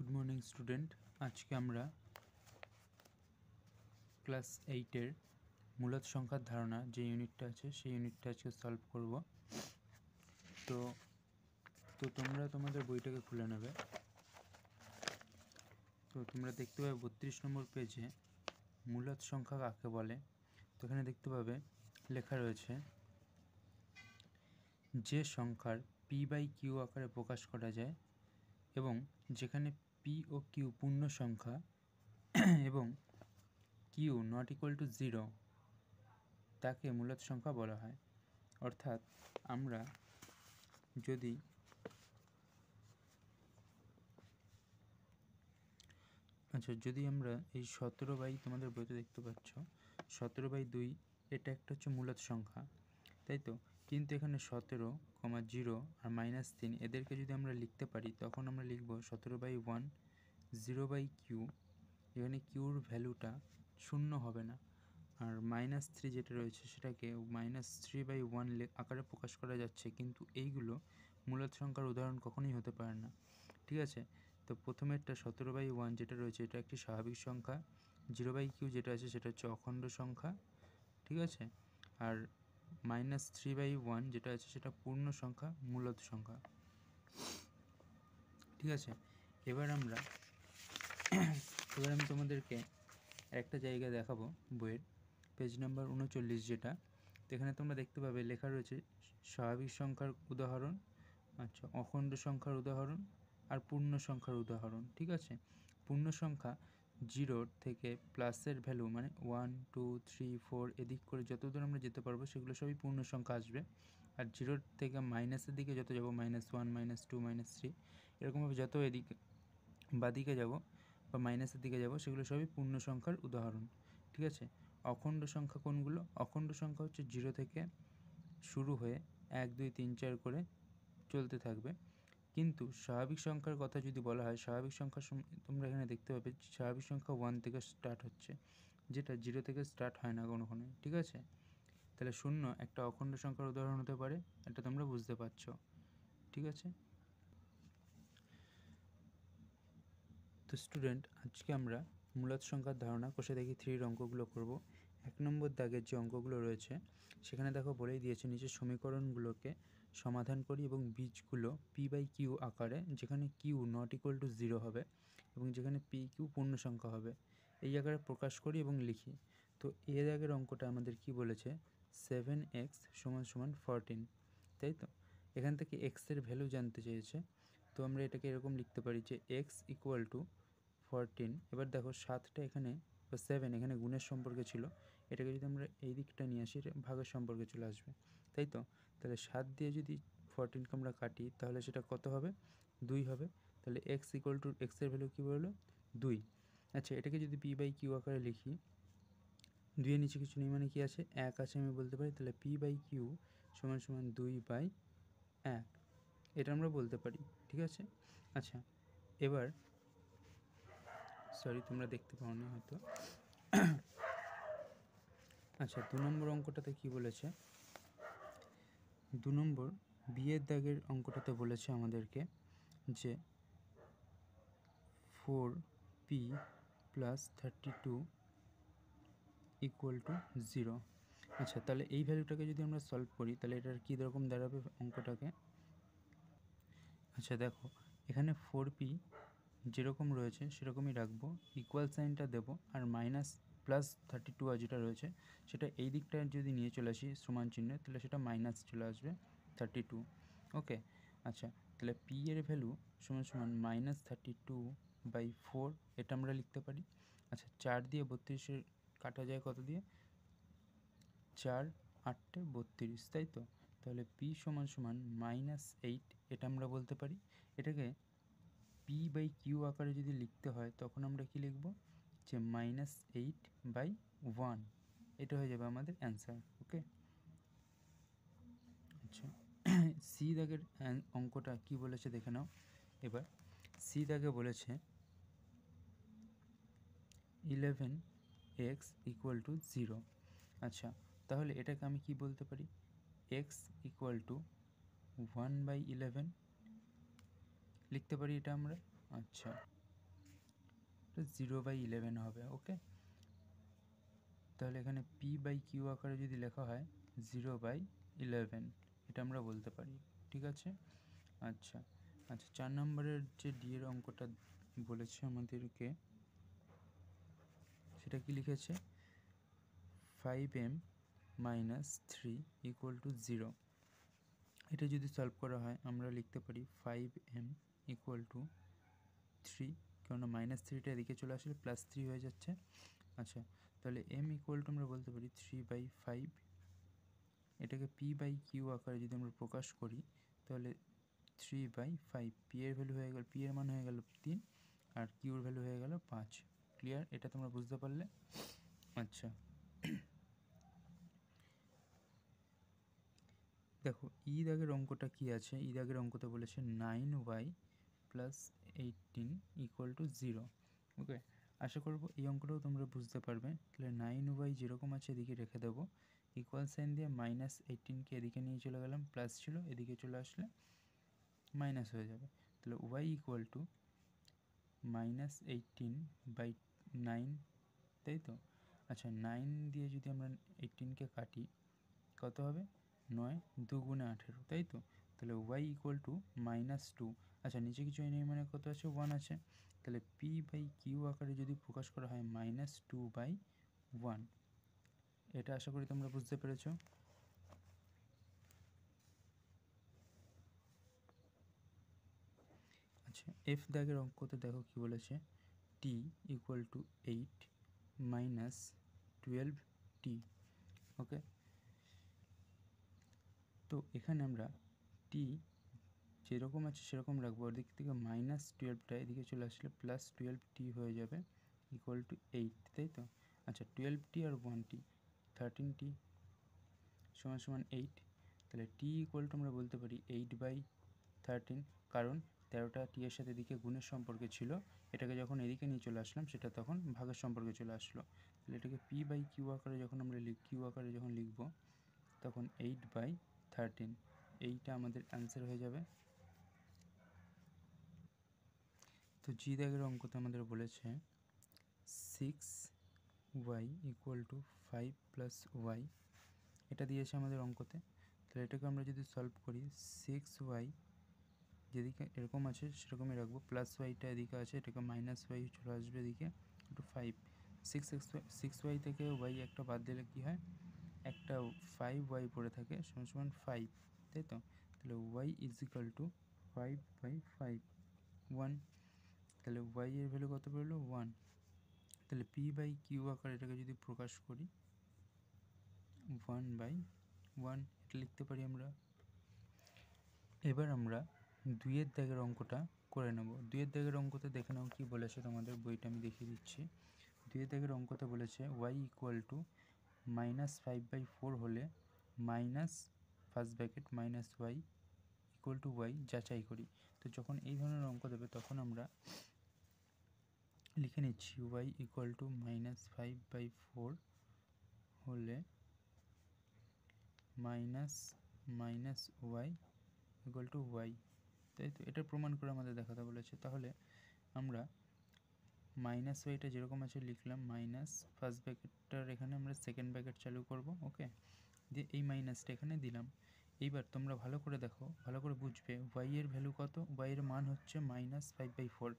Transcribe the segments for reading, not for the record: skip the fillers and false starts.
Good morning student. আজকে আমরা class 8-এর মূলদ সংখ্যার ধারণা যে ইউনিটটা আছে সেই ইউনিটটা আজকে সলভ করব। তো তোমরা তোমাদের বইটাকে খুলে নেবে। তো তোমরা দেখতে পাবে 32 নম্বর পেজে মূলদ সংখ্যা কাকে বলে। তো এখানে দেখতে পাবে লেখা রয়েছে, যে সংখ্যার p/q আকারে প্রকাশ করা যায় এবং যেখানে p ও q পূর্ণ সংখ্যা এবং q নট ইকুয়াল টু 0 তাকে মূলদ সংখ্যা বলা হয়। অর্থাৎ আমরা যদি আমরা এই 17/, তোমাদের বইতে দেখতে পাচ্ছ 17/2 এটা একটা হচ্ছে মূলদ সংখ্যা, তাই তো। কিন্তু এখানে 17, 0 আর -3 এদেরকে যদি আমরা লিখতে পারি তখন আমরা লিখব 17/1 0/q। এখানে কিউর ভ্যালুটা 0 হবে না, আর -3 যেটা রয়েছে সেটাকে -3/1 আকারে প্রকাশ করা যাচ্ছে, কিন্তু এইগুলো মূলদ সংখ্যার উদাহরণ কখনোই হতে পারে না। ঠিক আছে, তো প্রথমেরটা 17/1 যেটা রয়েছে এটা একটি স্বাভাবিক সংখ্যা, 0/q যেটা আছে সেটা হচ্ছে অখণ্ড সংখ্যা। ঠিক আছে, আর -3/1 যেটা আছে সেটা পূর্ণ সংখ্যা, মূলদ সংখ্যা। ঠিক আছে, এবার আমি তোমাদেরকে একটা জায়গা দেখাবো বইয়ের পেজ নাম্বার 39 যেটা। তো এখানে তোমরা দেখতে পাবে লেখা রয়েছে স্বাভাবিক সংখ্যার উদাহরণ, অখণ্ড সংখ্যার উদাহরণ আর পূর্ণ সংখ্যার উদাহরণ। ঠিক আছে, পূর্ণ সংখ্যা 0 থেকে প্লাসের ভ্যালু মানে 1, 2, 3, 4 এদিক করে যত দূর আমরা যেতে পারবো সেগুলো সবই পূর্ণ সংখ্যা আসবে। আর 0 থেকে মাইনাসের দিকে যত যাব, -1, -2, -3 এরকমভাবে যত এদিকে বাদিকে যাব বা মাইনাসের দিকে যাব সেগুলো সবই পূর্ণ সংখ্যার উদাহরণ। ঠিক আছে, অখণ্ড সংখ্যা কোনগুলো? অখণ্ড সংখ্যা হচ্ছে 0 থেকে শুরু হয়ে 1, 2, 3, 4 করে চলতে থাকবে। কিন্তু স্বাভাবিক সংখ্যার কথা যদি বলা হয়, স্বাভাবিক সংখ্যার তোমরা এখানে দেখতে পাবে স্বাভাবিক সংখ্যা 1 থেকে স্টার্ট হচ্ছে, যেটা 0 থেকে স্টার্ট হয় না কোনোখানে। ঠিক আছে, তাহলে 0 একটা অখণ্ড সংখ্যার উদাহরণ হতে পারে, এটা তোমরা বুঝতে পারছো। ঠিক আছে, তো স্টুডেন্ট আজকে আমরা মূলদ সংখ্যার ধারণা কোষে দেখি 3 অঙ্কগুলো করব। 1 নম্বর দাগের যে অঙ্কগুলো রয়েছে সেখানে দেখো বলেই দিয়েছে, নিচের সমীকরণগুলোকে সমাধান করি এবং বীজগুলো p/q আকারে, যেখানে q নট ইকুয়াল টু 0 হবে এবং যেখানে p/q পূর্ণ সংখ্যা হবে, এই আকারে প্রকাশ করি এবং লিখি। তো এ দাগের অঙ্কটা আমাদের কি বলেছে, 7x = 14, তাই তো। এখান থেকে x এর ভ্যালু জানতে চেয়েছে, তো আমরা এটাকে এরকম লিখতে পারি যে x = 14। এবার দেখো 7টা এখানে বা 7 এখানে গুণের সম্পর্কে ছিল, এটাকে যদি আমরা এই দিকটা নিয়ে আসি এটা ভাগের সম্পর্কে চলে আসবে, তাই তো। তাহলে 7 দিয়ে যদি 14কে আমরা কাটি তাহলে সেটা কত হবে, 2 হবে। তাহলে x এর ভ্যালু কী বললো, 2। আচ্ছা, এটাকে যদি p/q আকারে লিখি, 2 এর নিচে কিছু নেই মানে কি আছে, 1 আছে আমি বলতে পারি। তাহলে p/q = 2/1 এটা আমরা বলতে পারি। ঠিক আছে, আচ্ছা এবার তোমরা দেখতে পাও না হয়তো। আচ্ছা, 2 নম্বর অঙ্কটাতে কি বলেছে, 2 নম্বর বিয়ের দাগের অঙ্কটাতে বলেছে আমাদেরকে যে 4p + 32 = 0। আচ্ছা, তাহলে এই ভ্যালুটাকে যদি আমরা সলভ করি তাহলে এটার কী রকম দাঁড়াবে অঙ্কটাকে। আচ্ছা দেখো, এখানে 4p যেরকম রয়েছে সেরকমই রাখবো, ইকুয়াল সাইনটা দেবো, আর -+32 যেটা রয়েছে সেটা এই দিকটা যদি নিয়ে চলে আসি সমান চিহ্ন, তাহলে সেটা মাইনাস চলে আসবে 32। ওকে, আচ্ছা তাহলে p এর ভ্যালু = -32/4 এটা আমরা লিখতে পারি। আচ্ছা, 4 দিয়ে 32 কাটা যায় কত দিয়ে, 4 8 32, তাই তো। তাহলে p =-8 এটা আমরা বলতে পারি। এটাকে p/q আকারে যদি লিখতে হয় তখন আমরা কি লিখব, যে -8/1, এটা হয়ে যাবে আমাদের অ্যান্সার। ওকে, আচ্ছা সি দাগের অঙ্কটা কি বলেছে দেখে নাও। এবার সি দাগে বলেছে 11x = 0। আচ্ছা, তাহলে এটাকে আমি কি বলতে পারি, x = 1/11 লিখতে পারি এটা আমরা। আচ্ছা, 0/11 হবে। ওকে, তাহলে এখানে p/q আকারে যদি লেখা হয় 0/11, এটা আমরা বলতে পারি। ঠিক আছে, আচ্ছা আচ্ছা 4 নম্বরের যে ডি এর অঙ্কটা বলেছে আমাদেরকে, সেটা কি লিখেছে, 5m - 3 = 0। এটা যদি সলভ করা হয় আমরা লিখতে পারি 5m = 3, কেননা -3টা এদিকে চলে আসলে +3 হয়ে যাচ্ছে। আচ্ছা, তাহলে m = আমরা বলতে পারি 3/5। এটাকে p/q আকারে যদি আমরা প্রকাশ করি তাহলে 3/5, p এর ভ্যালু হয়ে গেল, p এর মান হয়ে গেল 3 আর q এর ভ্যালু হয়ে গেল 5। ক্লিয়ার? এটা তোমরা বুঝতে পারলে? আচ্ছা, দেখো ই দাগের অঙ্কটা কি আছে। ই দাগের অঙ্কতে বলেছে 9y + 18 = 0। ওকে, আশা করব এই অঙ্কটাও তোমরা বুঝতে পারবে। তাহলে 9y যেরকম আছে এদিকে রেখে দেবো, ইকুয়াল সাইন দিয়ে -18কে এদিকে নিয়ে চলে গেলাম, প্লাস ছিল এদিকে চলে আসলে মাইনাস হয়ে যাবে। তাহলে y = -18/9, তাই তো? আচ্ছা, 9 দিয়ে যদি আমরা 18কে কাটি কত হবে, 9 2 × 18, তাই তো? তাহলে y = -2। আচ্ছা, নিচে কিছু নেই মানে কত আছে, 1 আছে। তাহলে p/q আকারে যদি প্রকাশ করা হয় -2/1। এটা আশা করি তোমরা বুঝতে পেরেছো। আচ্ছা, এফ দাগের অঙ্কতে দেখো কি বলেছে, t = 8 - 12t। ওকে, তো এখানে আমরা t যেরকম আছে সেরকম রাখবো, ওর দিক থেকে -12টা এদিকে চলে আসলে +12t হয়ে যাবে, = 8, তাই তো? আচ্ছা, 12t আর 1t 13t = 8। তাহলে t = আমরা বলতে পারি 8/13, কারণ 13টা t এর সাথে এদিকে গুণের সম্পর্কে ছিল, এটাকে যখন এদিকে নিয়ে চলে আসলাম সেটা তখন ভাগের সম্পর্কে চলে আসলো। তাহলে এটাকে p/q আকারে যখন আমরা q আকারে যখন লিখব তখন 8/13, এইটা আমাদের অ্যান্সার হয়ে যাবে। তো জি দাগের অঙ্কতে আমাদের বলেছে 6y = 5 + y, এটা দিয়েছে আমাদের অঙ্কতে। তাহলে এটাকে আমরা যদি সলভ করি, 6y যেদিকে এরকম আছে সেরকমই রাখবো, প্লাস ওয়াইটা এদিকে আছে, এটাকে -y চলে আসবে এদিকে, একটু 5। 6y থেকে y একটা বাদ দিলে কি হয়, একটা 5y পড়ে থাকে, = 5, তাই তো? তাহলে y = 5/5, 1। তাহলে y এর ভ্যালু কত বেরোলো, 1। তাহলে p/q আকারে এটাকে যদি প্রকাশ করি 1/1, এটা লিখতে পারি আমরা। এবার আমরা 2-এর দাগের অঙ্কটা করে নেব। 2-এর দাগের অঙ্কতে দেখে নাও কি বলেছে, তোমাদের বইটা আমি দেখিয়ে দিচ্ছি। 2-এর দাগের অঙ্কতে বলেছে y = -5/4 হলে ফার্স্ট ব্র্যাকেট -y = y যাচাই করি। তো যখন এই ধরনের অঙ্ক দেবে তখন আমরা লিখে নিচ্ছি y = -5/4 হলে -y = y, তাই তো? এটা প্রমাণ করে আমাদের দেখাতে বলেছে। তাহলে আমরা -yটা যেরকম আছে লিখলাম, মাইনাস ফার্স্ট ব্র্যাকেটটার এখানে আমরা সেকেন্ড ব্র্যাকেট চালু করব। ওকে, দিয়ে এই মাইনাসটা এখানে দিলাম। এইবার তোমরা ভালো করে দেখো, ভালো করে বুঝবে y এর ভ্যালু কত, y এর মান হচ্ছে -5/4,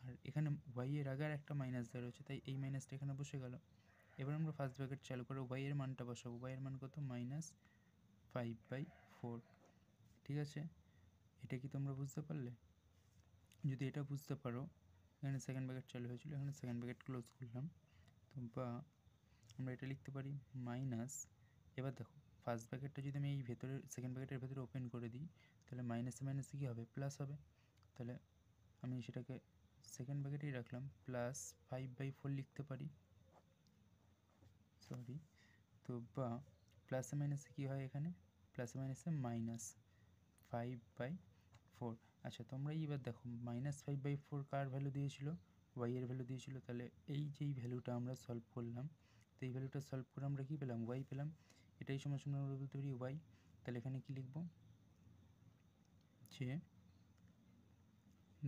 আর এখানে y এর আগে আর একটা মাইনাস দেওয়া রয়েছে, তাই এই মাইনাসটা এখানে বসে গেল। এবার আমরা ফার্স্ট ব্র্যাকেট চালু করে y এর মানটা বসাবো। y এর মান কত, -5/4। ঠিক আছে, এটা কি তোমরা বুঝতে পারলে? যদি এটা বুঝতে পারো, এখানে সেকেন্ড ব্র্যাকেট চালু হয়েছিল, এখানে সেকেন্ড ব্র্যাকেট ক্লোজ করলাম, তো বা আমরা এটা লিখতে পারি মাইনাস। এবার দেখো ফার্স্ট ব্র্যাকেটটা যদি আমি এই ভেতরে সেকেন্ড ব্র্যাকেটের ভেতরে ওপেন করে দিই তাহলে মাইনাসে মাইনাসে কী হবে, প্লাস হবে। তাহলে আমি সেটাকে সেকেন্ড ব্র্যাকেটেই রাখলাম, +5/4 লিখতে পারি, সরি। তো বা প্লাসে মাইনাসে কী হয়, এখানে প্লাসে মাইনাসে -5/4। আচ্ছা, তোমরা এইবার দেখো -5/4 কার ভ্যালু দিয়েছিল, y এর ভ্যালু দিয়েছিল। তাহলে এই যেই ভ্যালুটা আমরা সলভ করলাম, তো এই ভ্যালুটা সলভ করে আমরা কী পেলাম, y পেলাম। এটাই সমান আমরা বলতে পারি y। তাহলে এখানে কি লিখব, যে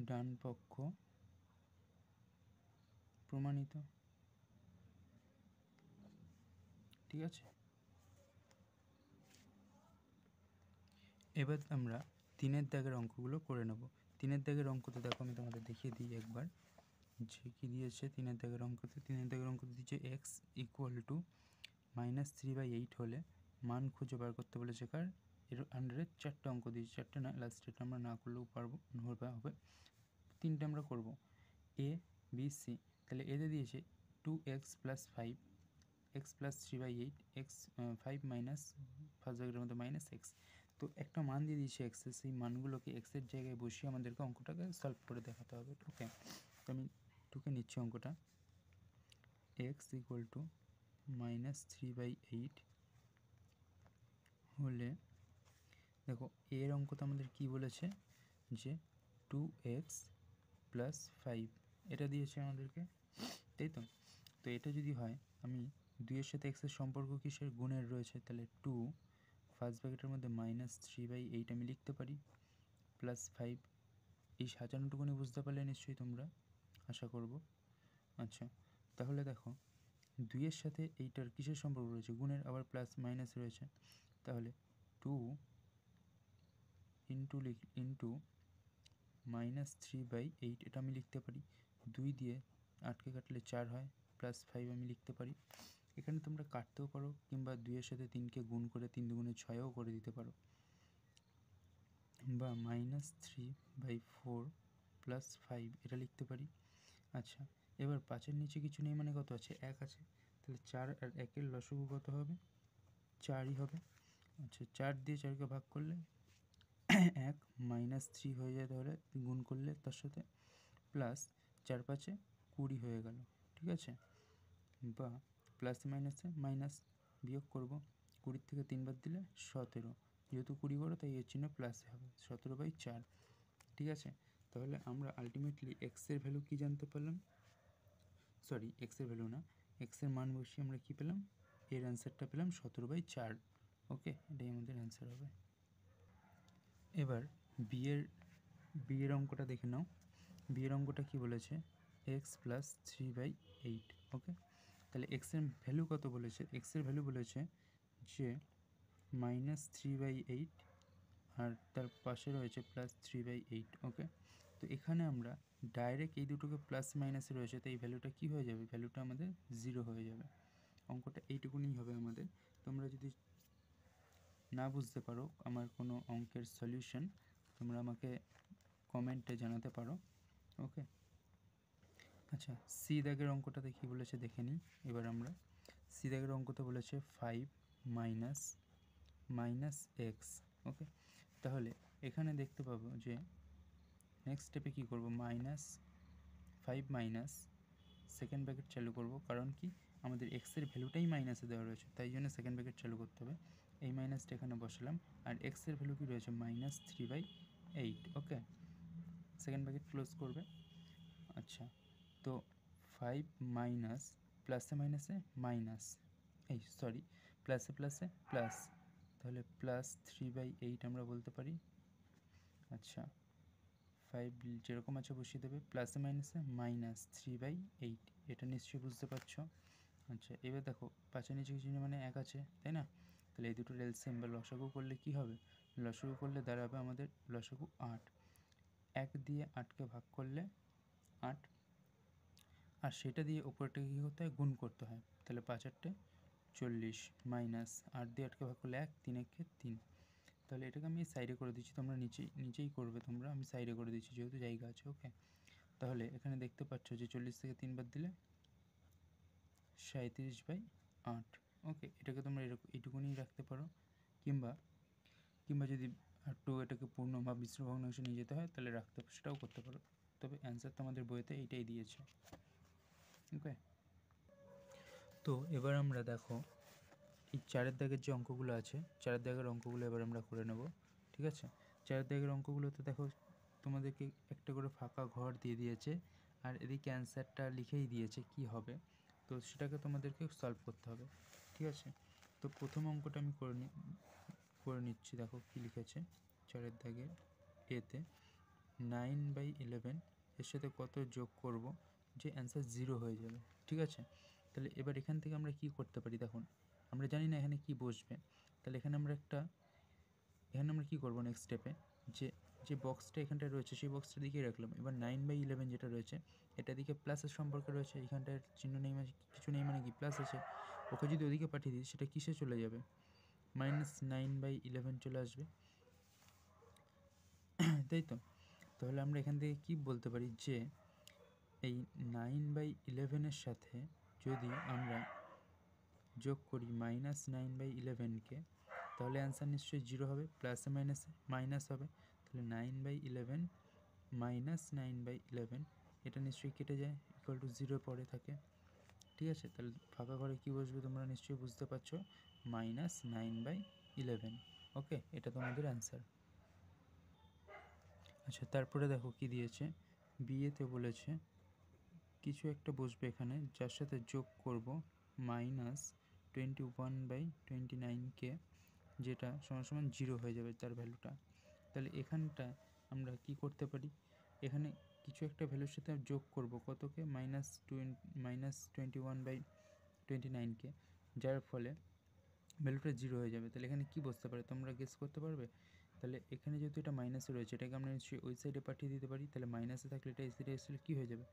ডান পক্ষ প্রমাণিত। ঠিক আছে, এবার আমরা 3-এর দাগের অঙ্কগুলো করে নেব। 3-এর দাগের অঙ্কতে দেখো আমি তোমাদের দেখিয়ে দিই একবার যে কী দিয়েছে। 3-এর দাগের অঙ্কতে দিয়েছে এক্স ইকুয়াল টু -3/8 হলে মান খুঁজে বার করতে বলেছে কার, এর আন্ডারে 4টে অঙ্ক দিয়েছে, 4টে না, লাস্টেরটা আমরা না করলেও পারবো, হবে 3টে আমরা করব, এ বি সি। তাহলে এতে দিয়েছে 2x + 5 x + 3/8 x 5 minus first ব্র্যাকেটের মধ্যে -x। তো একটা মান দিয়ে দিয়েছে এক্সের, সেই মানগুলোকে এক্সের জায়গায় বসিয়ে আমাদেরকে অঙ্কটাকে সলভ করে দেখাতে হবে। ওকে, তো আমি টুকে নিচ্ছি অঙ্কটা। x ইকুয়াল টু -3/8 হলে দেখো এর অঙ্কটা আমাদের কি বলেছে যে 2x + 5 এটা দিয়েছে আমাদেরকে, তাই তো। তো এটা যদি হয়, আমি 2-এর সাথে এক্সের সম্পর্ক কিসের, গুণের রয়েছে, তাহলে 2 ফার্স্ট ব্র্যাকেটের মধ্যে -3/8 আমি লিখতে পারি, +5। এই সাজানোটুকুনি বুঝতে পারলে নিশ্চয়ই তোমরা, আশা করব। আচ্ছা, তাহলে দেখো 2-এর সাথে এইটার কিসের সম্পর্ক রয়েছে, গুণের, আবার প্লাস মাইনাস রয়েছে, তাহলে 2 ইন্টু -3/8 এটা আমি লিখতে পারি। 2 দিয়ে 8কে কাটলে 4 হয়, +5 আমি লিখতে পারি। এখানে তোমরা কাটতেও পারো, কিংবা 2-এর সাথে 3কে গুণ করে 3 দুগুণে 6ও করে দিতে পারো, বা -3/4 + 5 এটা লিখতে পারি। আচ্ছা, এবার 5-এর নিচে কিছু নেই মানে কত আছে, 1 আছে, তাহলে 4 আর 1-এর লসাগু কত হবে, 4ই হবে। আচ্ছা, 4 দিয়ে 4কে ভাগ করলে 1 -3 হয়ে যায়, তাহলে গুণ করলে তার সাথে, প্লাস 4 5-এ 20 হয়ে গেল। ঠিক আছে, বা প্লাস মাইনাসে মাইনাস, বিয়োগ করব, 20 থেকে 3 বাদ দিলে 17, যেহেতু 20 বড় তাই এর চিহ্ন প্লাসে হবে, 17/4। ঠিক আছে, তাহলে আমরা আলটিমেটলি এক্সের ভ্যালু কি জানতে পারলাম, সরি এক্সের ভ্যালু না, এক্সের মান বসিয়ে আমরা কি পেলাম, এর অ্যান্সারটা পেলাম 17/4। ওকে, এটাই আমাদের অ্যান্সার হবে। এবার বিয়ের অঙ্কটা দেখে নাও। বিয়ের অঙ্কটা কি বলেছে, x + 3/8। ওকে, তাহলে এক্সের ভ্যালু কত বলেছে, এক্সের ভ্যালু বলেছে যে -3/8 আর তার পাশে রয়েছে +3/8। ওকে, তো এখানে আমরা ডাইরেক্ট এই দুটোকে প্লাস মাইনাসে রয়েছে, তো এই ভ্যালুটা কী হয়ে যাবে, ভ্যালুটা আমাদের 0 হয়ে যাবে। অঙ্কটা এইটুকুনি হবে আমাদের। তোমরা যদি না বুঝতে পারো আমার কোনো অঙ্কের সলিউশন, তোমরা আমাকে কমেন্টে জানাতে পারো। ওকে, আচ্ছা, সি দাগের অঙ্কটা দেখি বলেছে, দেখে নিই এবার আমরা। সি দাগের অঙ্কতে বলেছে 5 - -x। ওকে, তাহলে এখানে দেখতে পাবো যে নেক্সট স্টেপে কী করব, -5 মাইনাস সেকেন্ড ব্র্যাকেট চালু করব, কারণ কি আমাদের এক্সের ভ্যালুটাই মাইনাসে দেওয়া রয়েছে, তাই জন্য সেকেন্ড ব্র্যাকেট চালু করতে হবে। এই মাইনাসটা এখানে বসালাম, আর এক্সের ভ্যালু কি রয়েছে, -3/8। ওকে, সেকেন্ড ব্র্যাকেট ক্লোজ করবে। আচ্ছা, তো 5 মাইনাস, প্লাসে মাইনাসে মাইনাস, প্লাসে প্লাসে প্লাস, তাহলে +3/8 আমরা বলতে পারি। আচ্ছা, 5 যেরকম আছে বসিয়ে দেবে, প্লাসে মাইনাসে -3/8, এটা নিশ্চয়ই বুঝতে পারছো। আচ্ছা, এবার দেখো 5-এর নিচে কিছু নেই মানে 1 আছে, তাই না, তাহলে এই দুটো এলসিএম বা লসাগু করলে কি হবে, লসাগু করলে দাঁড়াবে আমাদের লসাগু 8। 1 দিয়ে 8কে ভাগ করলে 8, আর সেটা দিয়ে ওপরটাকে কী করতে হয়, গুণ করতে হয়, তাহলে 5 × 8 = 40, মাইনাস 8 দিয়ে 8কে ভাগ করলে 1, 3 × 1 = 3। তাহলে এটাকে আমি সাইডে করে দিচ্ছি, তোমরা নিচেই করবে তোমরা, আমি সাইডে করে দিচ্ছি যেহেতু জায়গা আছে। ওকে, তাহলে এখানে দেখতে পাচ্ছ যে 40 থেকে 3 বাদ দিলে 37/8। ওকে, এটাকে তোমরা এইটুকুনি রাখতে পারো, কিংবা যদি একটু এটাকে পূর্ণ বা মিশ্র ভগ্নাংশে নিয়ে যেতে হয় তাহলে রাখতে, সেটাও করতে পারো, তবে অ্যান্সার তো আমাদের বইতে এইটাই দিয়েছে। ওকে, তো এবার আমরা দেখো এই 4-এর দাগের যে অঙ্কগুলো আছে, 4-এর দাগের অঙ্কগুলো এবার আমরা করে নেব। ঠিক আছে, 4-এর দাগের অঙ্কগুলোতে দেখো তোমাদেরকে একটা করে ফাঁকা ঘর দিয়ে দিয়েছে, আর এদিকে অ্যান্সারটা লিখেই দিয়েছে কি হবে, তো সেটাকে তোমাদেরকে সলভ করতে হবে। ঠিক আছে, তো প্রথম অঙ্কটা আমি করে নিচ্ছি। দেখো কি লিখেছে 4-এর দাগের এতে, 9/11 এর সাথে কত যোগ করব যে অ্যান্সার 0 হয়ে যাবে। ঠিক আছে? তাহলে এবার এখান থেকে আমরা কি করতে পারি দেখুন, আমরা জানি না এখানে কি বসবে। তাহলে এখানে আমরা কি করব নেক্সট স্টেপে, যে বক্সটা এখানটায় রয়েছে সেই বক্সটার দিকেই রাখলাম। এবার 9/11 যেটা রয়েছে এটার দিকে প্লাসের সম্পর্ক রয়েছে, এখানটায় চিহ্ন নেই মানে কিছু নেই মানে কি প্লাস আছে, ওকে যদি ওদিকে পাঠিয়ে দিই সেটা কিসে চলে যাবে, -9/11 চলে আসবে। তাই তো? তাহলে আমরা এখান থেকে কি বলতে পারি যে এই 9/11 সাথে যদি আমরা যোগ করি -9/11 তাহলে অ্যান্সার নিশ্চয়ই 0 হবে, প্লাসে মাইনাসে মাইনাস হবে। তাহলে 9/11 -9/11 এটা নিশ্চয়ই কেটে যায়, ইকুয়াল টু 0 পরে থাকে। ঠিক আছে? তাহলে ফাঁকা ঘরে কী বসবে তোমরা নিশ্চয়ই বুঝতে পারছো, -9/11। ওকে, এটা তোমাদের অ্যান্সার। আচ্ছা, তারপরে দেখো কি দিয়েছে, বিয়েতে বলেছে কিছু একটা বসবে এখানে যার সাথে যোগ করব -21/29 যেটা সমান 0 হয়ে যাবে তার ভ্যালুটা। তাহলে এখানটা আমরা কি করতে পারি, এখানে কিছু একটা ভ্যালুর সাথে যোগ করব কতকে, -21/29 যার ফলে ভ্যালুটা 0 হয়ে যাবে। তাহলে এখানে কি বসতে পারে তোমরা গেস করতে পারবে? তাহলে এখানে যেহেতু এটা মাইনাসে রয়েছে এটাকে আমরা নিশ্চয়ই ওই সাইডে পাঠিয়ে দিতে পারি। তাহলে মাইনাসে থাকলে এটা এই সাইডে এসে কী হয়ে যাবে,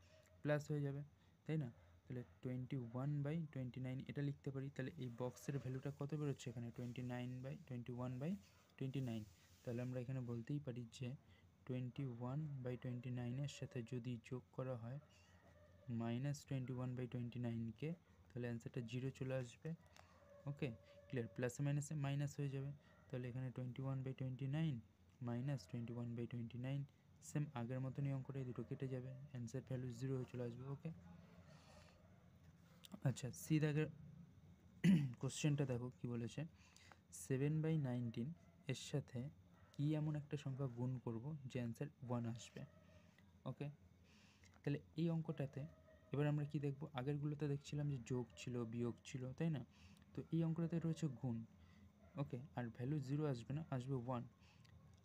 প্লাস হয়ে যাবে, তাই না? তাহলে 21/29 এটা লিখতে পারি। তাহলে এই বক্সের ভ্যালুটা কত বেরোচ্ছে এখানে, 21/29। তাহলে আমরা এখানে বলতেই পারি যে 21/29 সাথে যদি যোগ করা হয় -21/29 তাহলে অ্যান্সারটা 0 চলে আসবে। ওকে, ক্লিয়ার? প্লাসে মাইনাসে মাইনাস হয়ে যাবে। তাহলে এখানে 21/29 -21/29 সেম আগের মতনই অঙ্কটা, দুটো কেটে যাবে, অ্যান্সার ভ্যালু 0 হয়ে চলে আসবে। ওকে, আচ্ছা, সি দাগের কোশ্চেনটা দেখো কি বলেছে, 7/19 এর সাথে কি এমন একটা সংখ্যা গুণ করব যে অ্যান্সার 1 আসবে। ওকে, তাহলে এই অঙ্কটাতে এবার আমরা কি দেখব, আগেরগুলোতে দেখছিলাম যে যোগ ছিল বিয়োগ ছিল, তাই না? তো এই অঙ্কটাতে রয়েছে গুণ। ওকে, আর ভ্যালু 0 আসবে না, আসবে 1।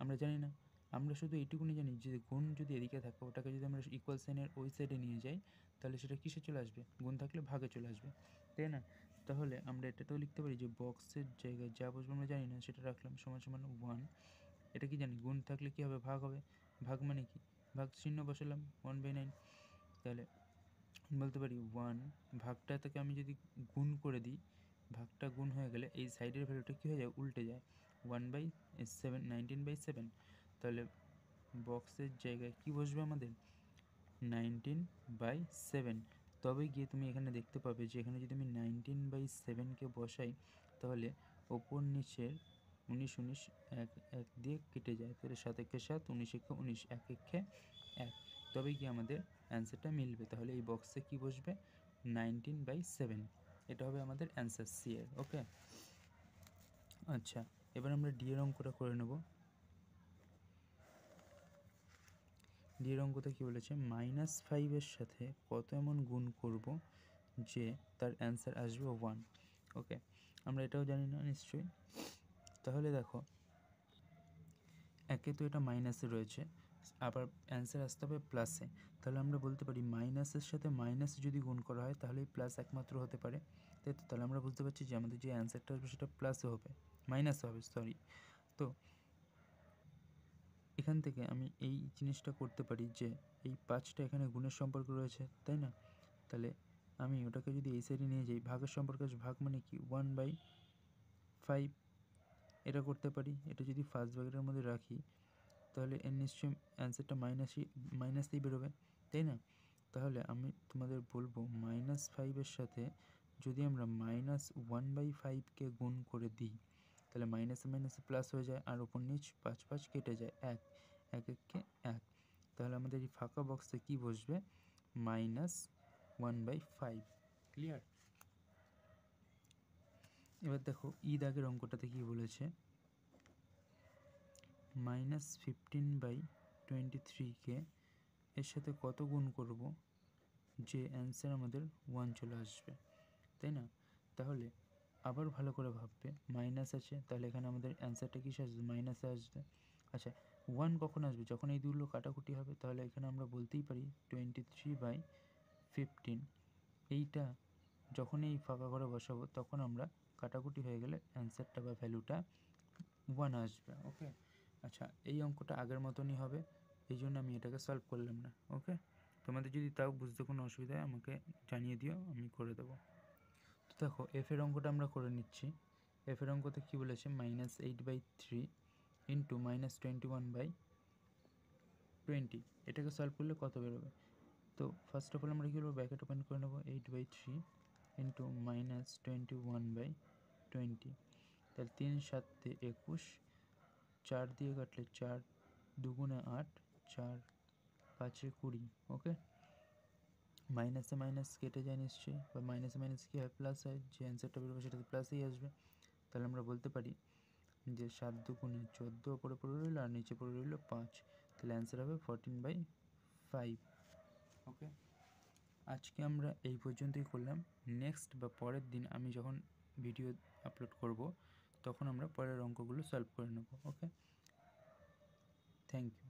আমরা জানি না, আমরা শুধু এইটুকুনি জানি যে গুণ যদি এদিকে থাকে ওটাকে যদি আমরা ইকুয়াল সাইনের ওই সাইডে নিয়ে যাই তাহলে সেটা কিসে চলে আসবে, গুণ থাকলে ভাগে চলে আসবে, তাই না? তাহলে আমরা এটাতেও লিখতে পারি যে বক্সের জায়গায় যা বসবে আমরা জানি না সেটা রাখলাম =1। এটা কি জানি, গুণ থাকলে কী হবে, ভাগ হবে। ভাগ মানে কি, ভাগ চিহ্ন বসালাম 1/9। তাহলে বলতে পারি 1 ভাগটা থেকে আমি যদি গুণ করে দিই, ভাগটা গুণ হয়ে গেলে এই সাইডের ভ্যালুটা কী হয়ে যায়, উল্টে যায়, 1/7 19/7। তাহলে বক্সের জায়গায় কি বসবে আমাদের, 19/7। তবে গিয়ে তুমি এখানে দেখতে পাবে যে এখানে যদি আমি 19/7কে বসাই তাহলে ওপর নিচের 19 19 এক এক দিয়ে কেটে যায়, তাহলে 7 একে 7 19 একে 19 1 একে 1, তবে গিয়ে আমাদের অ্যান্সারটা মিলবে। তাহলে এই বক্সে কি বসবে, 19/7, এটা হবে আমাদের অ্যান্সার সি এর। ওকে, আচ্ছা, এবার আমরা ডি এর অঙ্কটা করে নেব। ডি এর অঙ্কতে কী বলেছে, -5 এর সাথে কত এমন গুণ করব যে তার অ্যান্সার আসবে 1। ওকে, আমরা এটাও জানি না নিশ্চয়ই। তাহলে দেখো, একে তো এটা মাইনাসে রয়েছে, আবার অ্যান্সার আসতে হবে প্লাসে। তাহলে আমরা বলতে পারি মাইনাসের সাথে মাইনাস যদি গুণ করা হয় তাহলেই প্লাস একমাত্র হতে পারে, তাই তো? তাহলে আমরা বুঝতে পারছি যে আমাদের যে অ্যান্সারটা আসবে সেটা প্লাসে হবে, মাইনাসে হবে, সরি। তো এখান থেকে আমি এই জিনিসটা করতে পারি যে এই 5টা এখানে গুণের সম্পর্ক রয়েছে, তাই না? তাহলে আমি ওটাকে যদি এই সাইডে নিয়ে যাই, ভাগের সম্পর্ক আছে, ভাগ মানে কি 1/5, এটা করতে পারি। এটা যদি ফার্স্ট ব্র্যাকেটের মধ্যে রাখি তাহলে এর নিশ্চয়ই অ্যান্সারটা মাইনাসেই বেরোবে, তাই না? তাহলে আমি তোমাদের বলবো -5 এর সাথে যদি আমরা -1/5কে গুণ করে দিই তাহলে মাইনাসে মাইনাসে প্লাস হয়ে যায়, আর ওপর নিচ 5 5 কেটে যায়, 1 1 একে 1। তাহলে আমাদের এই ফাঁকা বক্সে কি বসবে, -1/5। ক্লিয়ার? এবার দেখো ই দাগের অঙ্কটাতে কি বলেছে, -15/23কে এর সাথে কত গুণ করব যে অ্যান্সার আমাদের 1 চলে আসবে, তাই না? তাহলে আবার ভালো করে ভাববে, মাইনাস আছে তাহলে এখানে আমাদের অ্যান্সারটা কিসে আসবে, মাইনাসে আসবে। আচ্ছা, 1 কখন আসবে, যখন এই দুগুলো কাটাকুটি হবে। তাহলে এখানে আমরা বলতেই পারি 23/15 15। এইটা যখন এই ফাঁকা ঘরে বসাবো তখন আমরা কাটাকুটি হয়ে গেলে অ্যান্সারটা বা ভ্যালুটা 1 আসবে। ওকে, আচ্ছা এই অঙ্কটা আগের মতনই হবে, এই জন্য আমি এটাকে সলভ করলাম না। ওকে, তোমাদের যদি তাও বুঝতে কোনো অসুবিধা হয় আমাকে জানিয়ে দিও, আমি করে দেবো। তো দেখো এফের অঙ্কটা আমরা করে নিচ্ছি। এফের অঙ্কতে কী বলেছে, -8/3 ইন্টু -21/20। এটাকে সলভ করলে কত বেরোবে? তো ফার্স্ট অফ অল আমরা কী করবো, ব্র্যাকেট ওপেন করে নেবো, 8/3 ইন্টু -21/20। তাহলে 3 7 21, 4 দিয়ে কাটলে 4 2 8, 4 5 20। ওকে, মাইনাসে মাইনাস কেটে যায় নিশ্চয়ই, বা মাইনাসে মাইনাস কী হয়, প্লাস হয়, যে অ্যান্সারটা বেরোবে সেটা তো প্লাসেই আসবে। তাহলে আমরা বলতে পারি যে 7 2 14 ওপরে পড়ে রইলো আর নিচে পড়ে রইলো 5, তাহলে অ্যান্সার হবে 14/5। ওকে, আজকে আমরা এই পর্যন্তই করলাম। নেক্সট বা পরের দিন আমি যখন ভিডিও আপলোড করব তখন আমরা পরের অঙ্কগুলো সলভ করে নেব। ওকে, থ্যাংক ইউ।